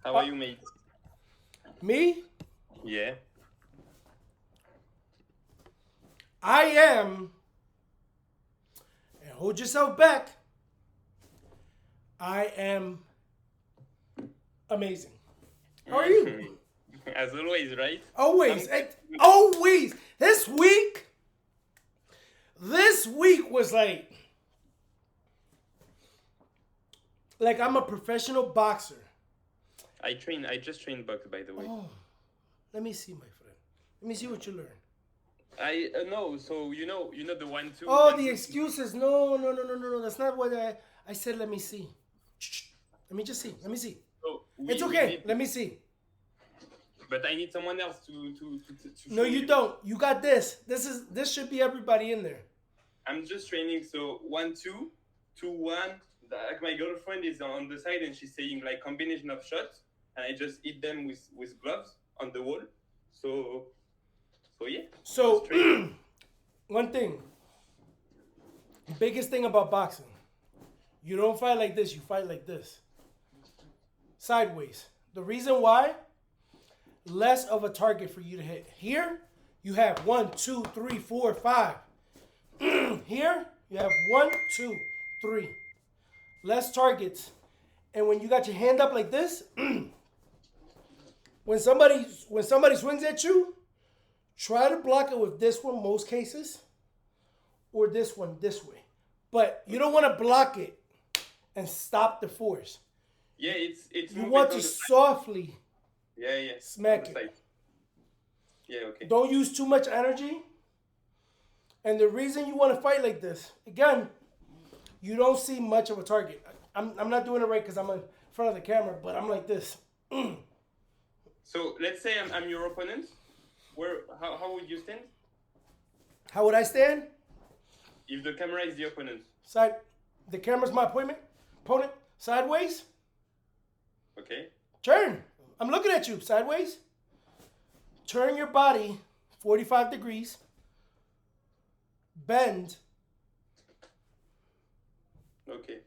How are you, mate? Me, Yeah. I am, and hold yourself back, I am amazing. How are you? Mhm. As always, right? I'm Always, good. always. This week was like I'm a professional boxer. I just trained box, by the way. Oh, let me see, my friend. Let me see what you learn. I no. So you know the one two Oh, one the two. excuses. No, no, no, no, no, no. That's not what I said. Let me see. Let me just see. Let me see. So It's we okay. did, Let me see. but I need someone else to No, show you you. don't. You got this. This should be everybody in there. I'm just training. So 1 2 2 1. Like my girlfriend is on the side and she's saying like combination of shots, and I just hit them with gloves on the wall. So yeah, just So, training. one thing, biggest thing about boxing, you don't fight like this. You fight like this, sideways. The reason why, less of a target for you to hit. Here, you have one, two, three, four, five. Here, you have one, two, three. Less targets. And when you got your hand up like this, when somebody swings at you, try to block it with this one most cases, or this one this way. But you don't want to block it and stop the force. Yeah, it's You move it want to on the side. softly Yeah, on smack the it. side. Yeah, okay. Don't use too much energy. And the reason you want to fight like this, again, you don't see much of a target. I'm not doing it right because I'm in front of the camera, but I'm like this. So let's say I'm your opponent. How would you stand How would I stand? if the camera is the opponent? Side. The camera's my opponent. Sideways. Okay. Turn. I'm looking at you. Sideways. Turn your body 45 degrees. Bend. Okay.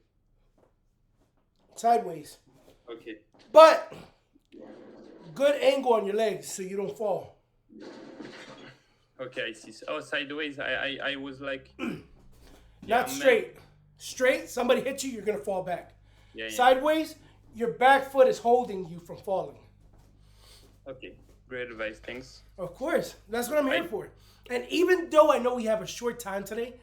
Sideways. Okay. But good angle on your legs so you don't fall. Okay, I see. Oh, sideways. I was like, Not man. straight. Straight, somebody hits you, you're going to fall back. Yeah. Sideways, your back foot is holding you from falling. Okay. Great advice. Thanks. Of course. That's what I'm here I- for. And even though I know we have a short time today,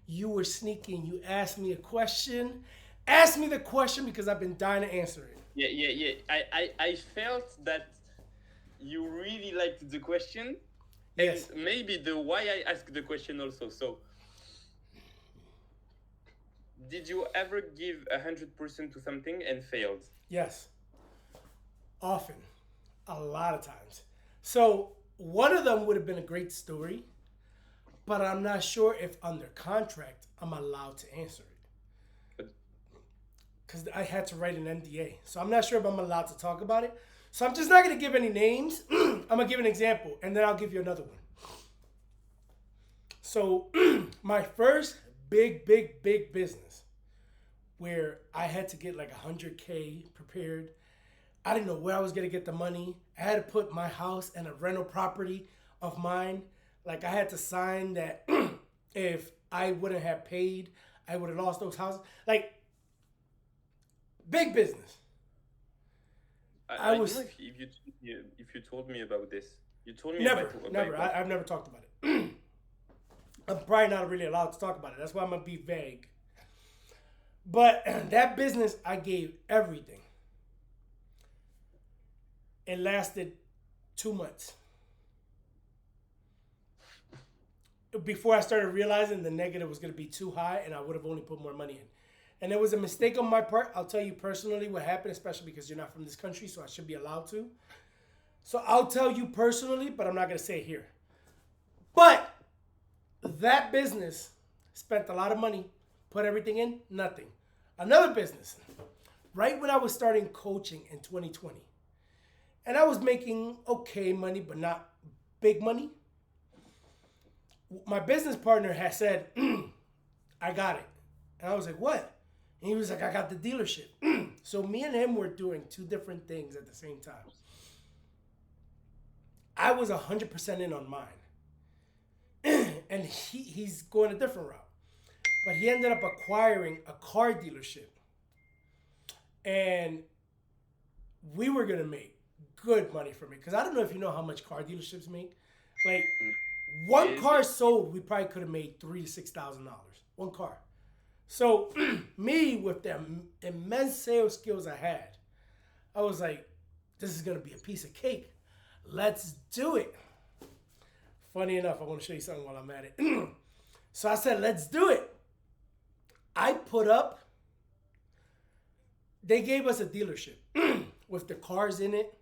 you were sneaking. You asked me a question. Ask me the question because I've been dying to answer it. Yeah. I felt that you really liked the question, and Yes. maybe the why I asked the question also. So, did you ever give 100% to something and failed? Yes. Often. A lot of times. So one of them would have been a great story, but I'm not sure if under contract I'm allowed to answer it. But Because I had to write an NDA. So I'm not sure if I'm allowed to talk about it. So I'm just not going to give any names. I'm going to give an example, and then I'll give you another one. So my first big business where I had to get like 100K prepared. I didn't know where I was going to get the money. I had to put my house and a rental property of mine. Like I had to sign that if I wouldn't have paid, I would have lost those houses. Like big business. I don't was know if you told me about this. You told me never, about never. I've never talked about it. I'm probably not really allowed to talk about it. That's why I'm gonna be vague. But that business, I gave everything. It lasted 2 months before I started realizing the negative was gonna be too high, and I would have only put more money in. And it was a mistake on my part. I'll tell you personally what happened, especially because you're not from this country, so I should be allowed to. So I'll tell you personally, but I'm not gonna say it here. But that business spent a lot of money, put everything in, nothing. Another business, right when I was starting coaching in 2020, and I was making okay money, but not big money. My business partner had said, I got it. And I was like, what? And he was like, I got the dealership. So me and him were doing two different things at the same time. I was 100% in on mine. And he's going a different route. But he ended up acquiring a car dealership. And we were going to make good money from it. Because I don't know if you know how much car dealerships make. Like, one car sold, we probably could have made $3,000 to $6,000. One car. So, me, with the immense sales skills I had, I was like, this is going to be a piece of cake. Let's do it. Funny enough, I want to show you something while I'm at it. So I said, let's do it. I put up, they gave us a dealership with the cars in it.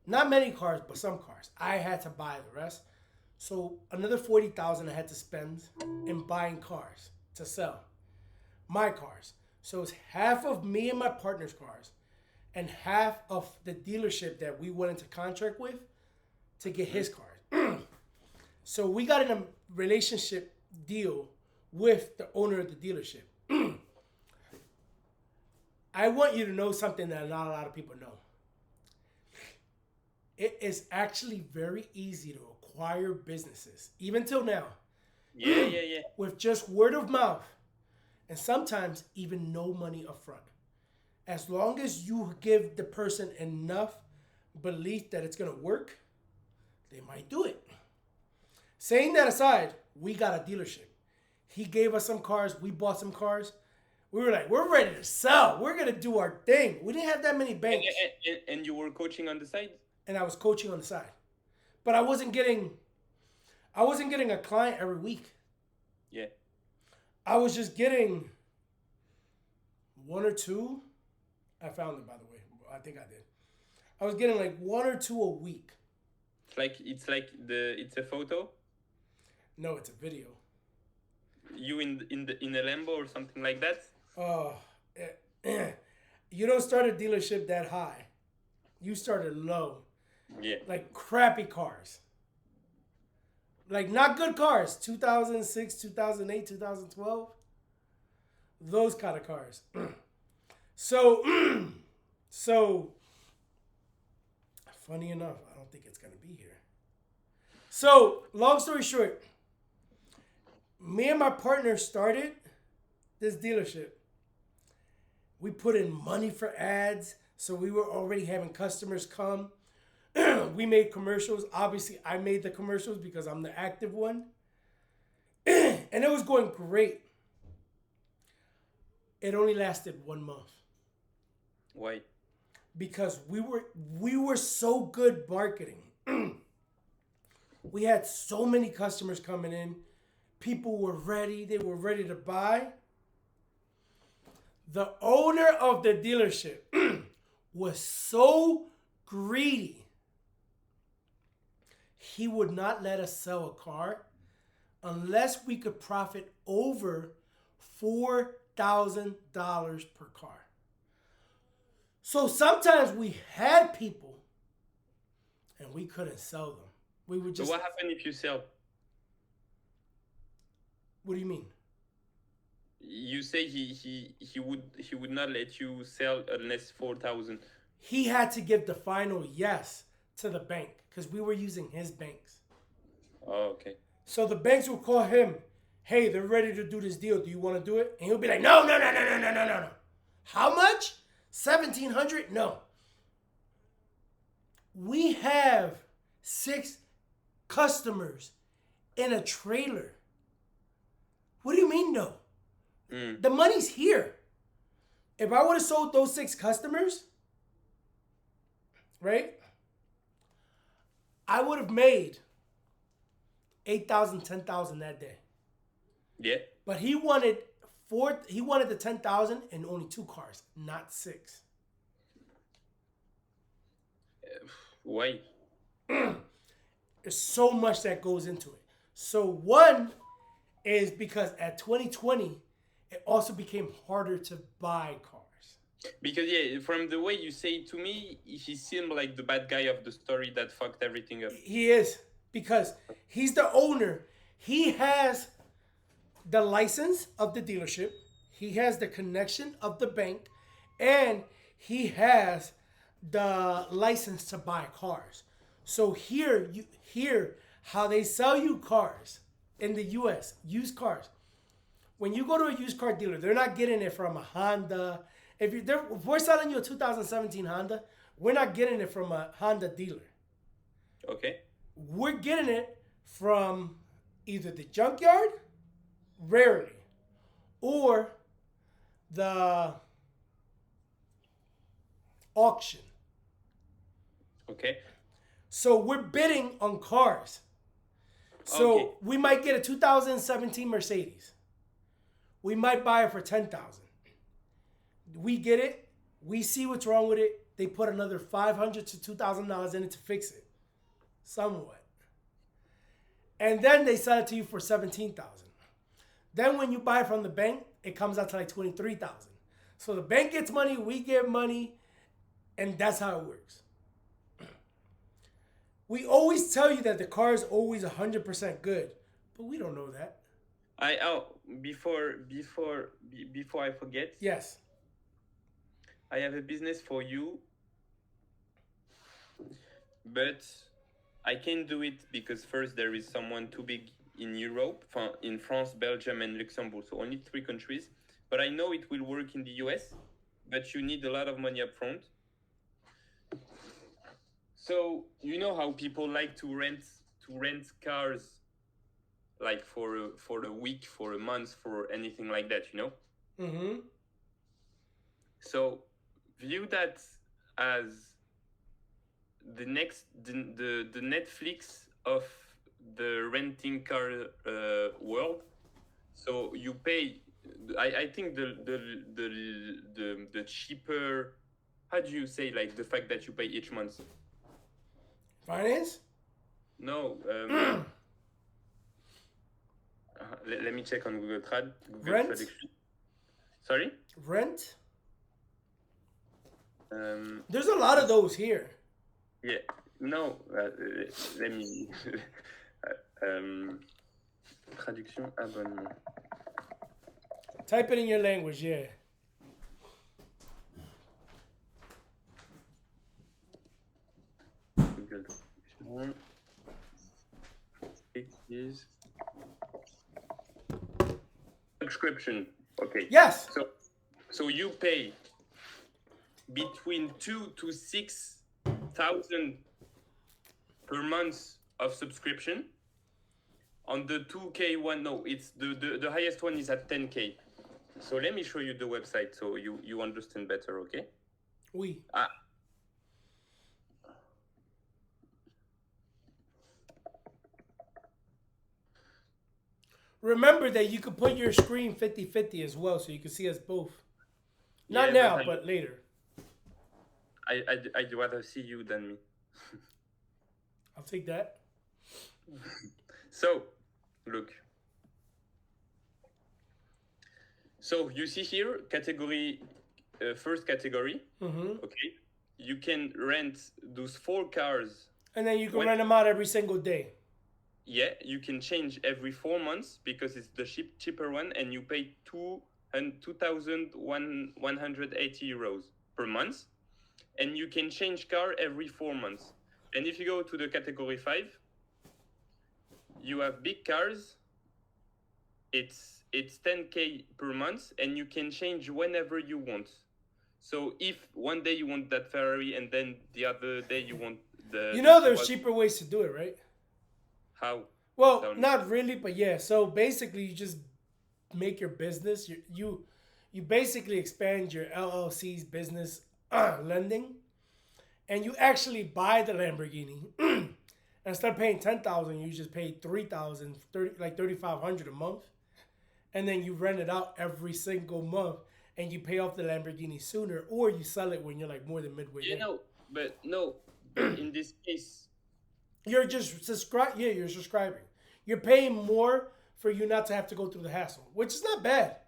Not many cars, but some cars. I had to buy the rest. So another $40,000 I had to spend in buying cars to sell. My cars. So it's half of me and my partner's cars and half of the dealership that we went into contract with to get his cars. So we got in a relationship deal with the owner of the dealership. I want you to know something that not a lot of people know. It is actually very easy to acquire businesses, even till now. Yeah. With just word of mouth. And sometimes even no money up front. As long as you give the person enough belief that it's going to work, they might do it. Saying that aside, we got a dealership. He gave us some cars. We bought some cars. We were like, we're ready to sell. We're going to do our thing. We didn't have that many banks. And you were coaching on the side? And I was coaching on the side. But I wasn't getting a client every week. Yeah. I was just getting one or two. I found it, by the way. I think I did. I was getting like one or two a week. It's a photo? No, it's a video. You in a Lambo or something like that? Oh, you don't start a dealership that high. You started low. Yeah. Like crappy cars. Like not good cars. 2006, 2008, 2012. Those kind of cars. So funny enough, I don't think it's going to be here. So, long story short, me and my partner started this dealership. We put in money for ads, so we were already having customers come. We made commercials. Obviously, I made the commercials because I'm the active one. And it was going great. It only lasted 1 month. Why? Because we were so good marketing. We had so many customers coming in. People were ready. They were ready to buy. The owner of the dealership was so greedy. He would not let us sell a car unless we could profit over $4,000 per car. So sometimes we had people and we couldn't sell them. We would just. So what happened if you sell? What do you mean? You say he would not let you sell unless 4,000. He had to give the final yes to the bank because we were using his banks. Oh, okay. So the banks would call him, hey, they're ready to do this deal. Do you want to do it? And he'll be like, no. How much? 1,700? No. We have 6 customers in a trailer. What do you mean, no? The money's here. If I would have sold those 6 customers, right? I would have made $8,000, $10,000 that day. Yeah. But he wanted the 10,000 and only 2 cars, not 6. Why? There's so much that goes into it. So one is because at 2020, it also became harder to buy cars. Because yeah, from the way you say it to me, he seemed like the bad guy of the story that fucked everything up. He is, because he's the owner. He has the license of the dealership. he has the connection of the bank, and he has the license to buy cars. So here you hear how they sell you cars in the US, used cars. When you go to a used car dealer, they're not getting it from a Honda. If we're selling you a 2017 Honda, we're not getting it from a Honda dealer. Okay. We're getting it from either the junkyard, rarely, or the auction. Okay. So we're bidding on cars. So Okay. we might get a 2017 Mercedes. We might buy it for 10,000. We get it. We see what's wrong with it. They put another $500 to $2,000 in it to fix it, somewhat. And then they sell it to you for 17,000. Then when you buy it from the bank, it comes out to like 23,000. So the bank gets money, we get money, and that's how it works. We always tell you that the car is always 100% good, but we don't know that. Before I forget, Yes. I have a business for you, but I can't do it because first there is someone too big in Europe, in France, Belgium, and Luxembourg, so only 3 countries. But I know it will work in the US, but you need a lot of money up front. So you know how people like to rent cars, like for a week, for a month, for anything like that, you know. Mm-hmm. So view that as the Netflix of the renting car world. So you pay. I think the cheaper. How do you say, like, the fact that you pay each month? Finance? No. Let me check on Google Rent? Traduction. Sorry? Rent? There's a lot of those here. Yeah. No. Let me. Traduction abonnement. Type it in your language, yeah. Google Traduction. It is subscription. Okay. Yes. So you pay between 2,000 to 6,000 per month of subscription. On the 2K one, no, it's the highest one is at 10K. So let me show you the website so you understand better, okay? Oui. Remember that you could put your screen 50-50 as well, so you can see us both. Not Yeah, now, but later. I'd rather see you than me. I'll take that. So, look. So you see here, category, first category. Mm-hmm. Okay. You can rent those 4 cars. And then you can rent them out every single day. Yeah, you can change every 4 months because it's the cheaper one, and you pay 2,180 euros per month, and you can change car every 4 months. And if you go to the category 5, you have big cars. It's 10K per month, and you can change whenever you want. So if one day you want that Ferrari, and then the other day you want the... You know there's cheaper ways to do it, right? How? Well, not really, but yeah. So basically, you just make your business. You basically expand your LLC's business lending, and you actually buy the Lamborghini. And instead of paying 10,000, you just pay 3,000, like 3,500 a month, and then you rent it out every single month, and you pay off the Lamborghini sooner, or you sell it when you're like more than midway. But in this case. You're just subscribing. Yeah, you're subscribing. You're paying more for you not to have to go through the hassle, which is not bad.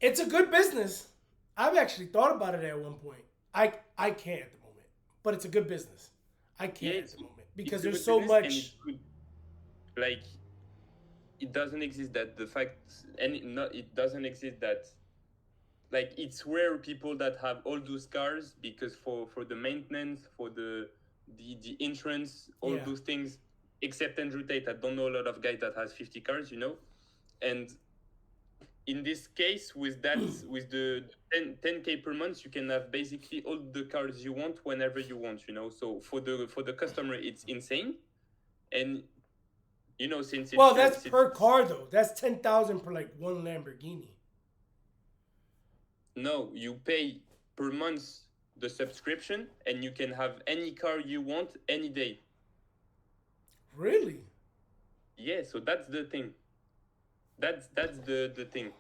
It's a good business. I've actually thought about it at one point. I can't at the moment, but it's a good business. I can't at the moment because there's so much. Like, it doesn't exist that the fact, and no, it doesn't exist that, like, it's rare people that have all those cars, because for the maintenance, for the insurance, all Yeah. those things, except Andrew Tate, I don't know a lot of guys that has 50 cars, and in this case, with that, with the 10K per month, you can have basically all the cars you want whenever you want, so for the customer, it's insane. And since Well, that's per car though. That's 10,000 per like one Lamborghini. No, you pay per month the subscription, and you can have any car you want any day. Really? Yeah, so that's the thing. That's the thing.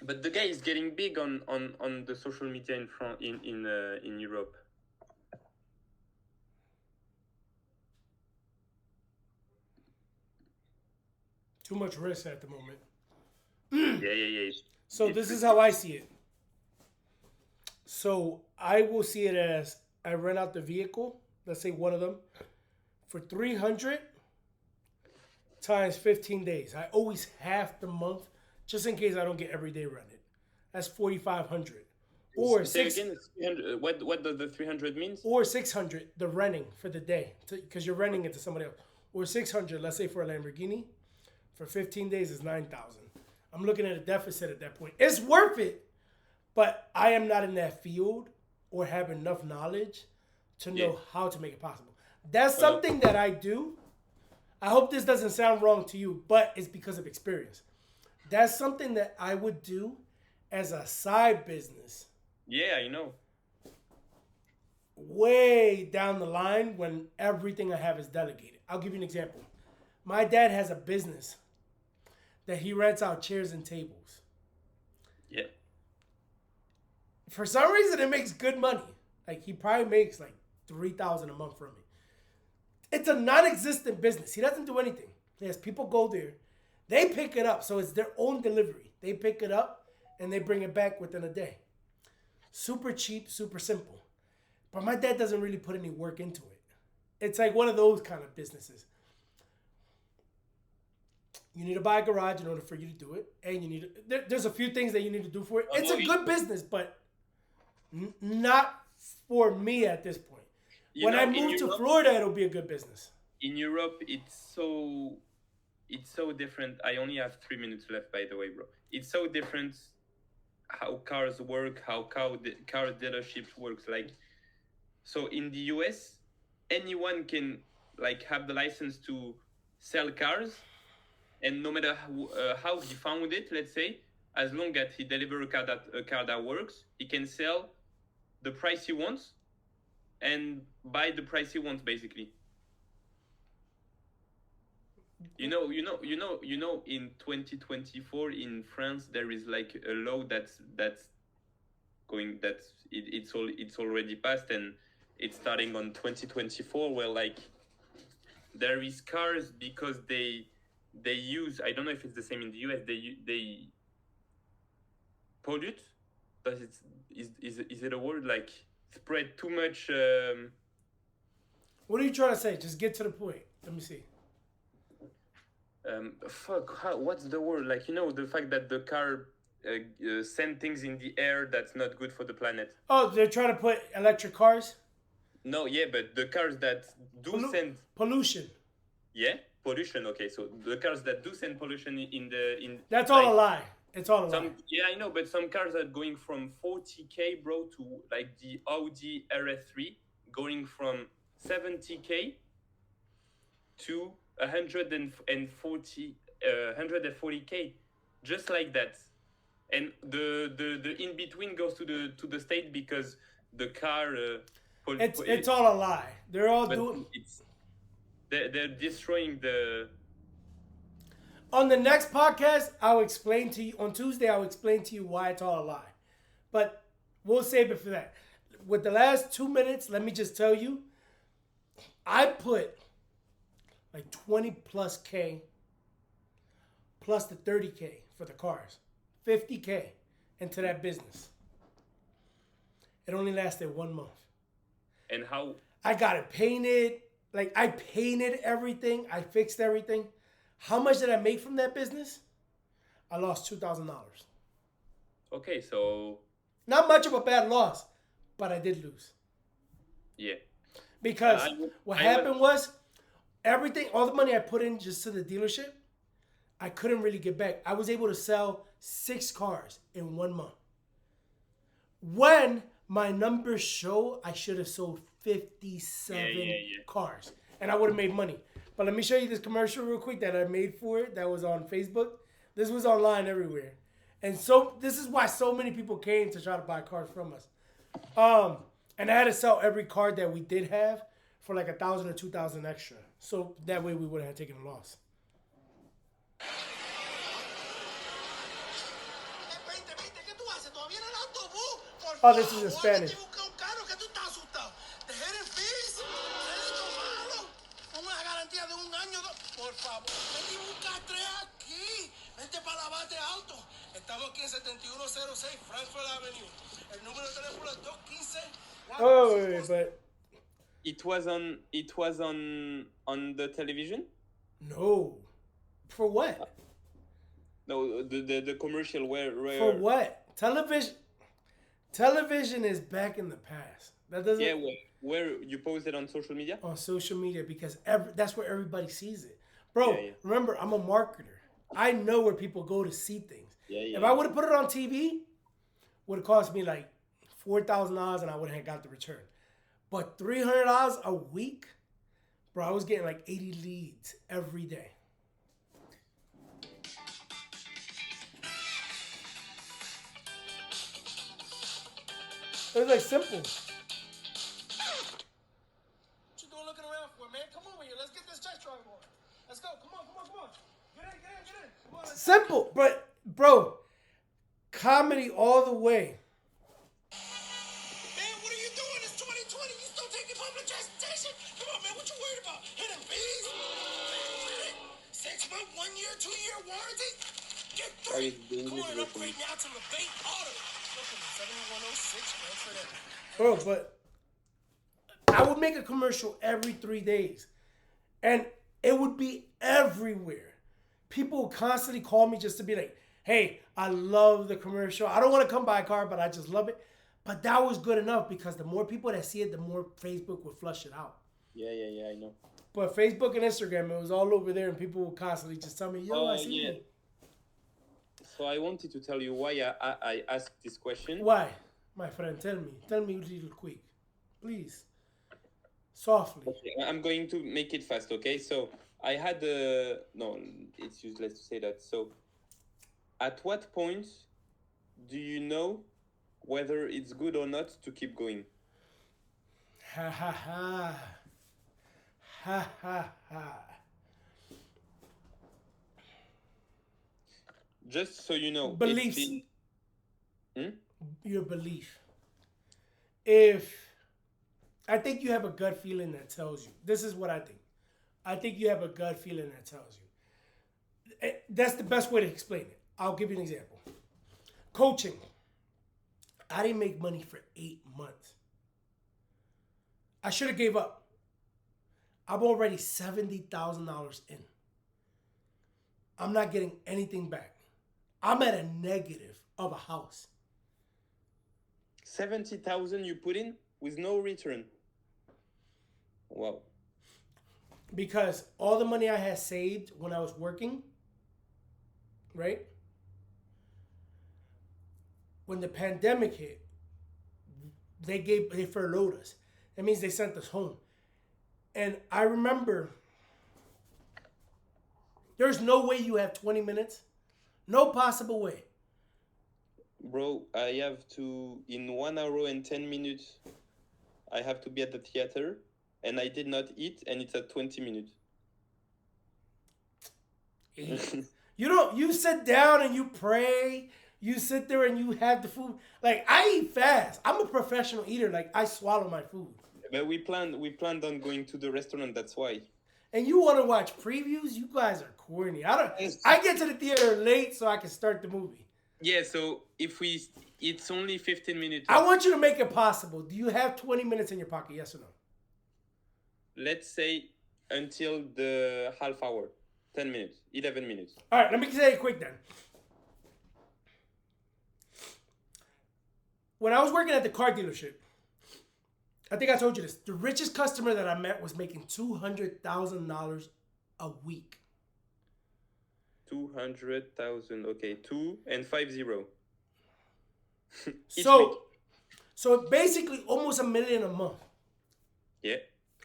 But the guy is getting big on the social media in Europe. Too much risk at the moment. Yeah. So this is how I see it. So I will see it as I rent out the vehicle, let's say one of them, for 300 times 15 days. I always half the month just in case I don't get every day rented. That's 4,500. Or say again, 300. What does the 300 means? Or 600, the renting for the day, because you're renting it to somebody else. Or 600, let's say for a Lamborghini, for 15 days is 9,000. I'm looking at a deficit at that point. It's worth it, but I am not in that field or have enough knowledge to know how to make it possible. That's something that I do. I hope this doesn't sound wrong to you, but it's because of experience. That's something that I would do as a side business. Yeah, I know. Way down the line when everything I have is delegated. I'll give you an example. My dad has a business that he rents out chairs and tables. Yeah. For some reason, it makes good money. Like, he probably makes like $3,000 a month from it. It's a non-existent business. He doesn't do anything. He has people go there. They pick it up. So it's their own delivery. They pick it up and they bring it back within a day. Super cheap, super simple. But my dad doesn't really put any work into it. It's like one of those kind of businesses. You need to buy a garage in order for you to do it. And you need there's a few things that you need to do for it. It's a good business, but not for me at this point. When I move to Florida, it'll be a good business. In Europe, it's so different. I only have 3 minutes left, by the way, bro. It's so different how cars work, how car dealerships works. Like, so in the US, anyone can like have the license to sell cars, and no matter how he found it, let's say, as long as he delivers a car that works, he can sell the price he wants and buy the price he wants, basically. In 2024 in France there is like a law that's it's already passed, and it's starting on 2024, where like there is cars because they use, I don't know if it's the same in the US, they pollute. Is it a word, like spread too much? What are you trying to say? Just get to the point. Let me see. What's the word? Like, the fact that the car send things in the air that's not good for the planet. Oh, they're trying to put electric cars? No, yeah, but the cars that do send pollution. Yeah, pollution. Okay, so the cars that do send pollution in that's all a lie. It's all a lie. Yeah, I know, but some cars are going from 40K, bro, to like the Audi RS3 going from 70K to 140K, just like that. And the in between goes to the state because the car. It's all a lie. They're all doing. They're destroying the. On the next podcast, I'll explain to you. On Tuesday, I'll explain to you why it's all a lie. But we'll save it for that. With the last 2 minutes, let me just tell you, I put like 20 plus K plus the 30K for the cars. 50K into that business. It only lasted 1 month. And how? I got it painted. Like I painted everything. I fixed everything. How much did I make from that business? I lost $2,000. Okay, so Not much of a bad loss, but I did lose. yeah. Because I, what I happened was everything, all the money I put in just to the dealership, I couldn't really get back. I was able to sell 6 cars in 1 month. When my numbers show, I should have sold 57 cars and I would have made money. But let me show you this commercial real quick that I made for it that was on Facebook. This was online everywhere. And so this is why so many people came to try to buy cars from us. And I had to sell every car that we did have for like 1,000 or 2,000 extra. So that way we wouldn't have taken a loss. Oh, this is in Spanish. Oh, but it was on the television. No, for what? No, the commercial where for what? Television is back in the past. That doesn't. Yeah, where you posted on social media? On social media because that's where everybody sees it, bro. Yeah. Remember, I'm a marketer. I know where people go to see things. Yeah. If I would have put it on TV, would have cost me like $4,000 and I would have got the return. But $300 a week, bro, I was getting like 80 leads every day. It was like simple. What you doing looking around for, man? Come over here. Let's get this test drive on. Let's go. Come on. Get in. Come on. Simple, but bro, comedy all the way. Man, what are you doing? It's 2020. You still taking public transportation? Come on, man. What you worried about? Hitting bees? 6 month, 1 year, 2 year warranty? Get 3. Come on and upgrade now to LeBate Auto. Looking at 7106. Transfer that. Bro, but I would make a commercial every 3 days. And it would be everywhere. People would constantly call me just to be like, hey, I love the commercial. I don't want to come buy a car, but I just love it. But that was good enough because the more people that see it, the more Facebook would flush it out. Yeah, I know. But Facebook and Instagram, it was all over there and people would constantly just tell me, yo, I see you. So I wanted to tell you why I asked this question. Why? My friend, tell me. Tell me real quick. Please. Softly. Okay, I'm going to make it fast, okay? So I had no, it's useless to say that. So at what point do you know whether it's good or not to keep going? Ha ha ha. Ha ha ha. Just so you know. Beliefs. Been... Your belief. I think you have a gut feeling that tells you. This is what I think. I think you have a gut feeling that tells you. That's the best way to explain it. I'll give you an example. Coaching. I didn't make money for 8 months. I should have gave up. I'm already $70,000 in. I'm not getting anything back. I'm at a negative of a house. 70,000 you put in with no return. Wow. Because all the money I had saved when I was working, right? When the pandemic hit, they furloughed us. That means they sent us home. And I remember there's no way you have 20 minutes. No possible way. Bro, I have to, in 1 hour and 10 minutes, I have to be at the theater, and I did not eat, and it's at 20 minutes. You sit down and you pray. You sit there and you have the food. Like, I eat fast. I'm a professional eater. Like, I swallow my food. But we planned on going to the restaurant, that's why. And you want to watch previews? You guys are corny. I get to the theater late so I can start the movie. Yeah, so it's only 15 minutes. I want you to make it possible. Do you have 20 minutes in your pocket, yes or no? let's say until the half hour, 10 minutes, 11 minutes. All right, let me say it quick then. When I was working at the car dealership, I think I told you this. The richest customer that I met was making $200,000 a week. 200,000. Okay, 2 and 50. So basically almost $1 million a month. Yeah.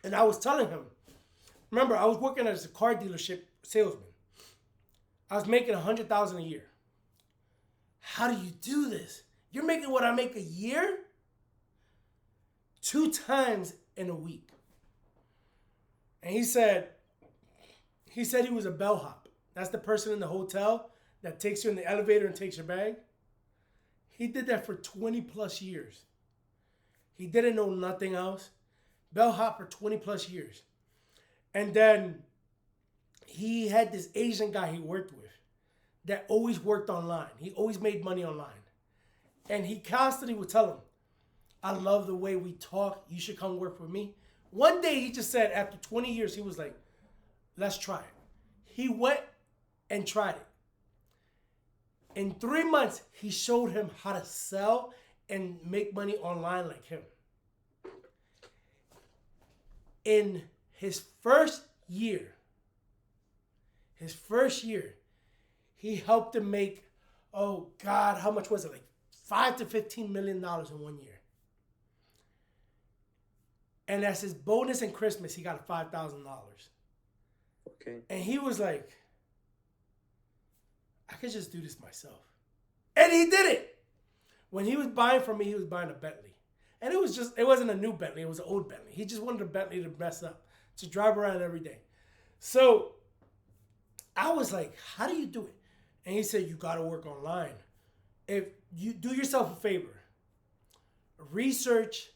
And I was telling him, remember, I was working as a car dealership salesman. I was making $100,000 a year. How do you do this? You're making what I make a year? 2 times in a week. And he said he was a bellhop. That's the person in the hotel that takes you in the elevator and takes your bag. He did that for 20 plus years. He didn't know nothing else. Bellhop for 20 plus years. And then he had this Asian guy he worked with that always worked online. He always made money online. And he constantly would tell him, I love the way we talk. You should come work with me. One day he just said, after 20 years, he was like, let's try it. He went and tried it. In 3 months, he showed him how to sell and make money online like him. In his first year, he helped him make, oh God, how much was it? Like $5 to $15 million in 1 year. And as his bonus in Christmas, he got $5,000. Okay. And he was like, I could just do this myself. And he did it. When he was buying from me, he was buying a Bentley. And it wasn't a new Bentley, it was an old Bentley. He just wanted a Bentley to mess up, to drive around every day. So I was like, how do you do it? And he said, you gotta work online. If you do yourself a favor, research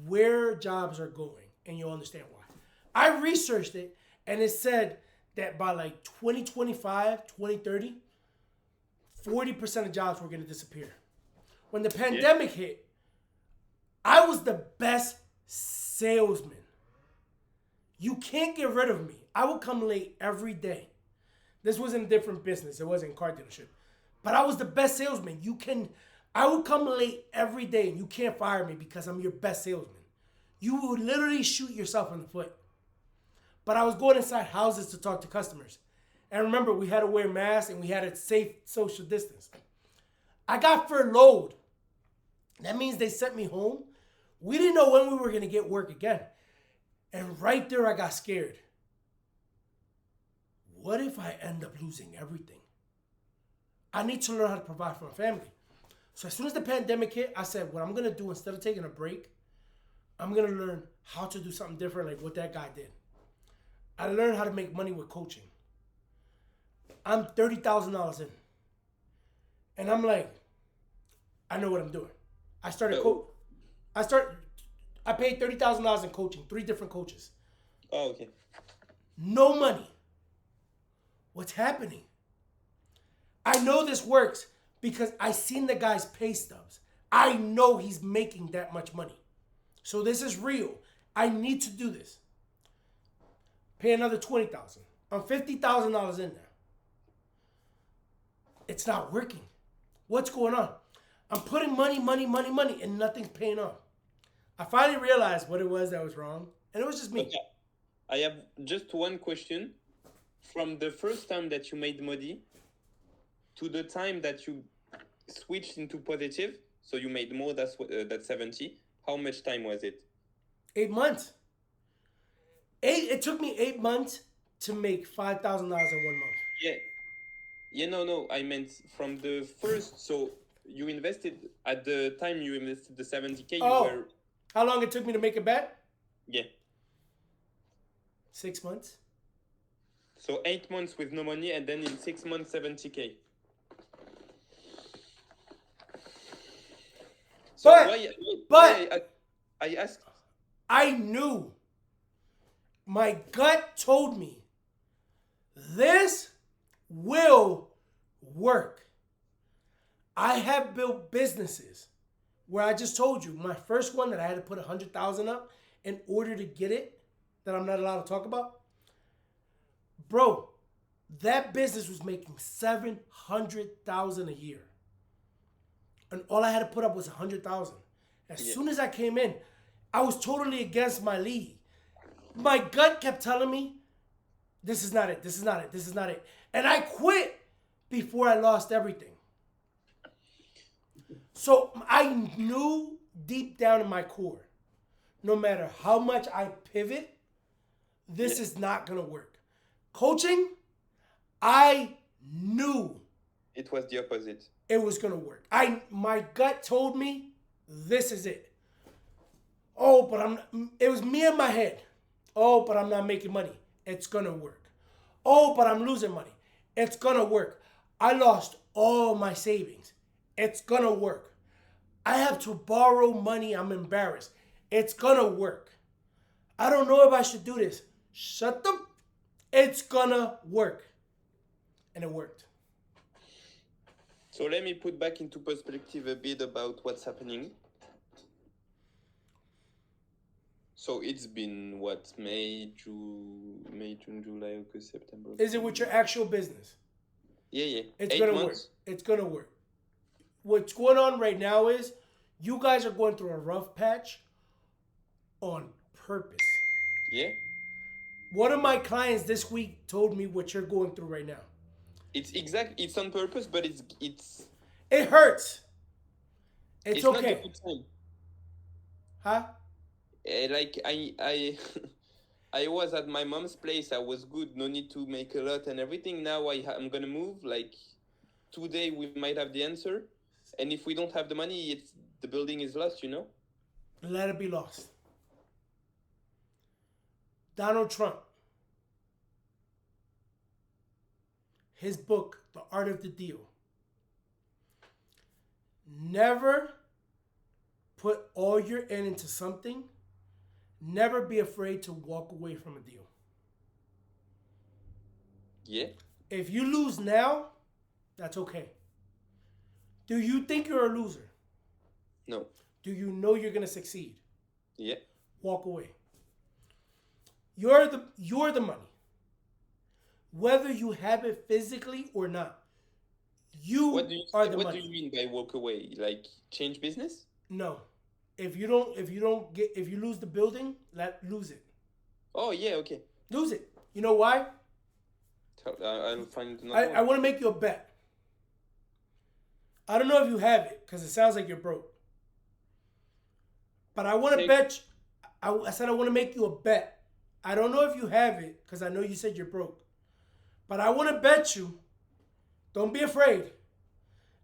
where jobs are going, and you'll understand why. I researched it, and it said that by like 2025, 2030, 40% of jobs were going to disappear. When the pandemic hit, I was the best salesman. You can't get rid of me. I would come late every day. This was in a different business. It wasn't a car dealership. But I was the best salesman. I would come late every day, and you can't fire me because I'm your best salesman. You would literally shoot yourself in the foot. But I was going inside houses to talk to customers. And remember, we had to wear masks and we had a safe social distance. I got furloughed. That means they sent me home. We didn't know when we were going to get work again. And right there, I got scared. What if I end up losing everything? I need to learn how to provide for my family. So as soon as the pandemic hit, I said, what I'm going to do, instead of taking a break, I'm going to learn how to do something different like what that guy did. I learned how to make money with coaching. I'm $30,000 in. And I'm like, I know what I'm doing. I paid $30,000 in coaching, 3 different coaches. Oh, okay. No money. What's happening? I know this works because I seen the guy's pay stubs. I know he's making that much money. So this is real. I need to do this. Pay another $20,000. I'm $50,000 in there. It's not working. What's going on? I'm putting money, and nothing's paying off. I finally realized what it was that was wrong, and it was just me. Okay. I have just one question. From the first time that you made money to the time that you switched into positive, so you made more than 70, how much time was it? 8 months. It took me 8 months to make $5,000 in 1 month. Yeah, no. I meant from the first. So you invested at the time you invested the 70K. How long it took me to make a bet? Yeah. 6 months. So 8 months with no money, and then in 6 months 70K. So but I asked. I knew. My gut told me this will work. I have built businesses where I just told you, my first one that I had to put 100,000 up in order to get it, that I'm not allowed to talk about. Bro, that business was making $700,000 a year, and all I had to put up was $100,000. As soon as I came in, I was totally against my league. My gut kept telling me, "This is not it. This is not it. This is not it," and I quit before I lost everything. So I knew deep down in my core, no matter how much I pivot, this is not gonna work. Coaching, I knew It was the opposite. it was gonna work. My gut told me this is it. Oh, but it was me in my head. Oh, but I'm not making money. It's gonna work. Oh, but I'm losing money. It's gonna work. I lost all my savings. It's gonna work. I have to borrow money. I'm embarrassed. It's gonna work. I don't know if I should do this. Shut them. It's gonna work. And it worked. So let me put back into perspective a bit about what's happening. So it's been what, May, June, July, August, September. Is it with your actual business? Yeah. It's 8 gonna months. work. It's gonna work. What's going on right now is you guys are going through a rough patch on purpose. Yeah. One of my clients this week told me what you're going through right now. It's on purpose, but it's It hurts. It's not okay. a good time. Huh? Like I I was at my mom's place. I was good. No need to make a lot and everything. Now I'm gonna move. Like today we might have the answer, and if we don't have the money, the building is lost. Let it be lost. Donald Trump. His book, The Art of the Deal. Never put all your into something. Never be afraid to walk away from a deal. Yeah. If you lose now, that's okay. Do you think you're a loser? No. Do you know you're going to succeed? Yeah. Walk away. You're the money. Whether you have it physically or not. What do money. you mean by walk away? Like change business? No. If you lose the building, lose it. Oh yeah, okay. Lose it. You know why? I'll find another I want to make you a bet. I don't know if you have it because it sounds like you're broke. But I want to bet. I said I want to make you a bet. I don't know if you have it because I know you said you're broke. But I want to bet you. Don't be afraid.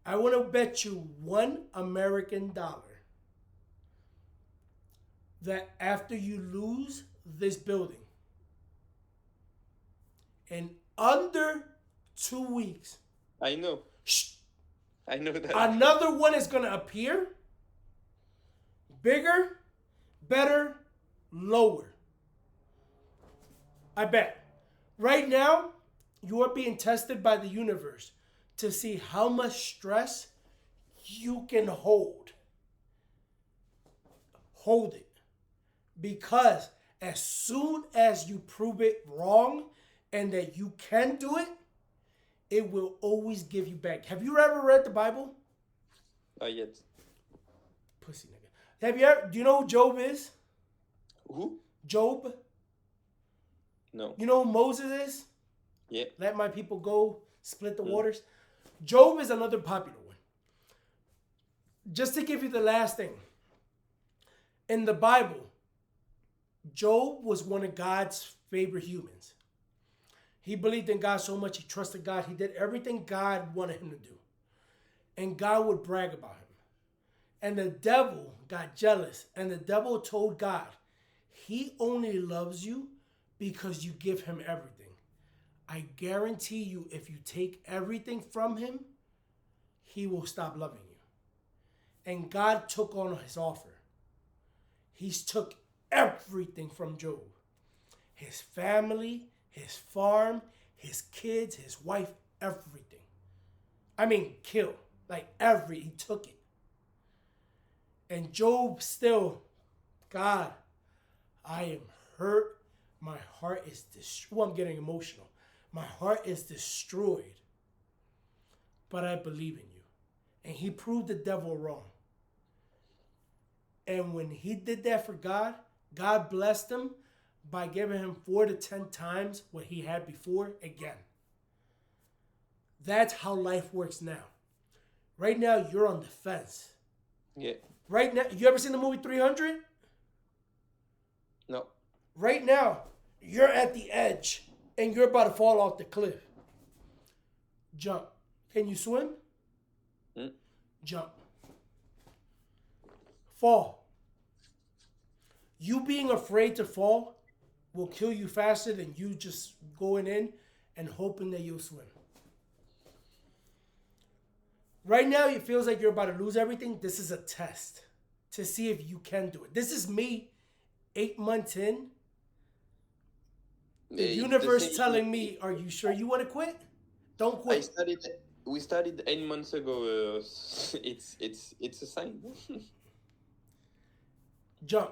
I want to bet you $1 American that after you lose this building, in under 2 weeks, I know. Shh, I know that. another one is going to appear. Bigger, better, lower. I bet. Right now, you are being tested by the universe to see how much stress you can hold. Hold it. Because as soon as you prove it wrong and that you can do it, it will always give you back. Have you ever read the Bible? Not yet. Pussy nigga. Do you know who Job is? Who? Job? No. You know who Moses is? Yeah. Let my people go, split the waters. Job is another popular one. Just to give you the last thing. In the Bible, Job was one of God's favorite humans. He believed in God so much, he trusted God. He did everything God wanted him to do. And God would brag about him. And the devil got jealous. And the devil told God, he only loves you because you give him everything. I guarantee you, if you take everything from him, he will stop loving you. And God took on his offer. He took everything from Job. His family, his farm, his kids, his wife, everything. I mean, kill. He took it. And Job still, God, I am hurt. My heart is destroyed. I'm getting emotional. My heart is destroyed. But I believe in you. And he proved the devil wrong. And when he did that for God, God blessed him by giving him 4 to 10 times what he had before again. That's how life works now. Right now, you're on the fence. Yeah. Right now, you ever seen the movie 300? No. Right now, you're at the edge and you're about to fall off the cliff. Jump. Can you swim? Jump. Fall. You being afraid to fall will kill you faster than you just going in and hoping that you'll swim. Right now, it feels like you're about to lose everything. This is a test to see if you can do it. This is me 8 months in. The universe telling me, are you sure you want to quit? Don't quit. We started 8 months ago. It's a sign. Jump.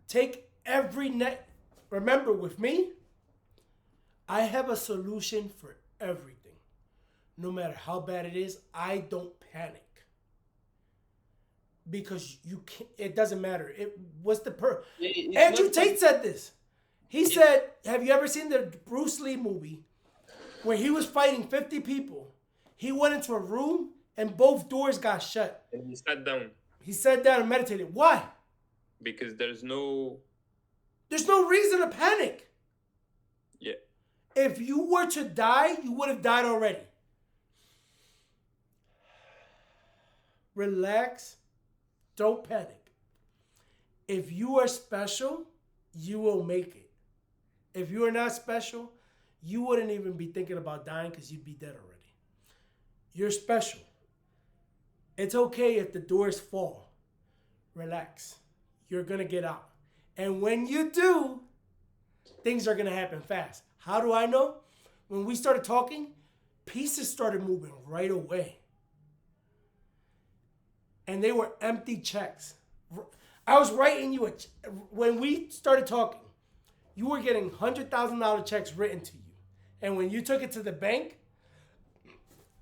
Take every net. Remember, with me, I have a solution for everything. No matter how bad it is, I don't panic. Because you can't, it doesn't matter. Andrew Tate said this. He said, have you ever seen the Bruce Lee movie where he was fighting 50 people? He went into a room and both doors got shut. And he sat down. He sat down and meditated. Why? Because there's no reason to panic. Yeah. If you were to die, you would have died already. Relax. Don't panic. If you are special, you will make it. If you are not special, you wouldn't even be thinking about dying because you'd be dead already. You're special. It's okay if the doors fall. Relax. You're going to get out. And when you do, things are going to happen fast. How do I know? When we started talking, pieces started moving right away. And they were empty checks. I was writing you when we started talking, you were getting $100,000 checks written to you. And when you took it to the bank,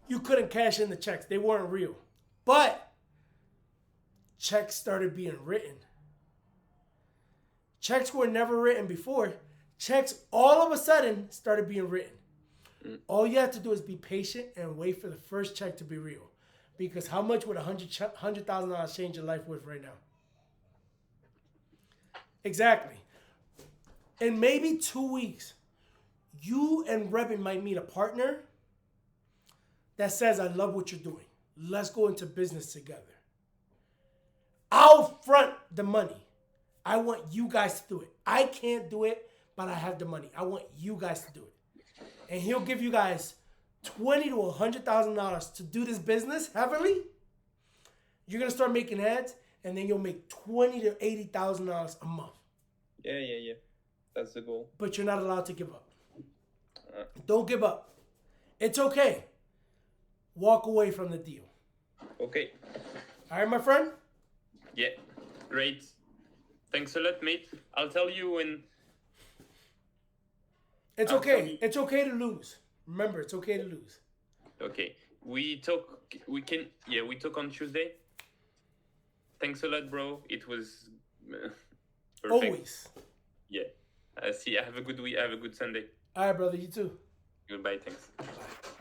you couldn't cash in the checks. They weren't real. But checks started being written. Checks were never written before. Checks all of a sudden started being written. All you have to do is be patient and wait for the first check to be real. Because how much would $100,000 change your life with right now? Exactly. In maybe 2 weeks, you and Rebin might meet a partner that says, I love what you're doing. Let's go into business together. I'll front the money. I want you guys to do it. I can't do it, but I have the money. I want you guys to do it. And he'll give you guys $20,000 to $100,000 to do this business heavily. You're gonna start making ads, and then you'll make $20,000 to $80,000 a month. Yeah. That's the goal. But you're not allowed to give up. Don't give up. It's okay. Walk away from the deal. Okay. All right, my friend? Yeah. Great. Thanks a lot, mate. I'll tell you when. It's okay. It's okay to lose. Remember, it's okay to lose. Okay. We talk on Tuesday. Thanks a lot, bro. It was perfect. Always. Yeah. See, have a good week. Have a good Sunday. All right, brother. You too. Goodbye. Thanks.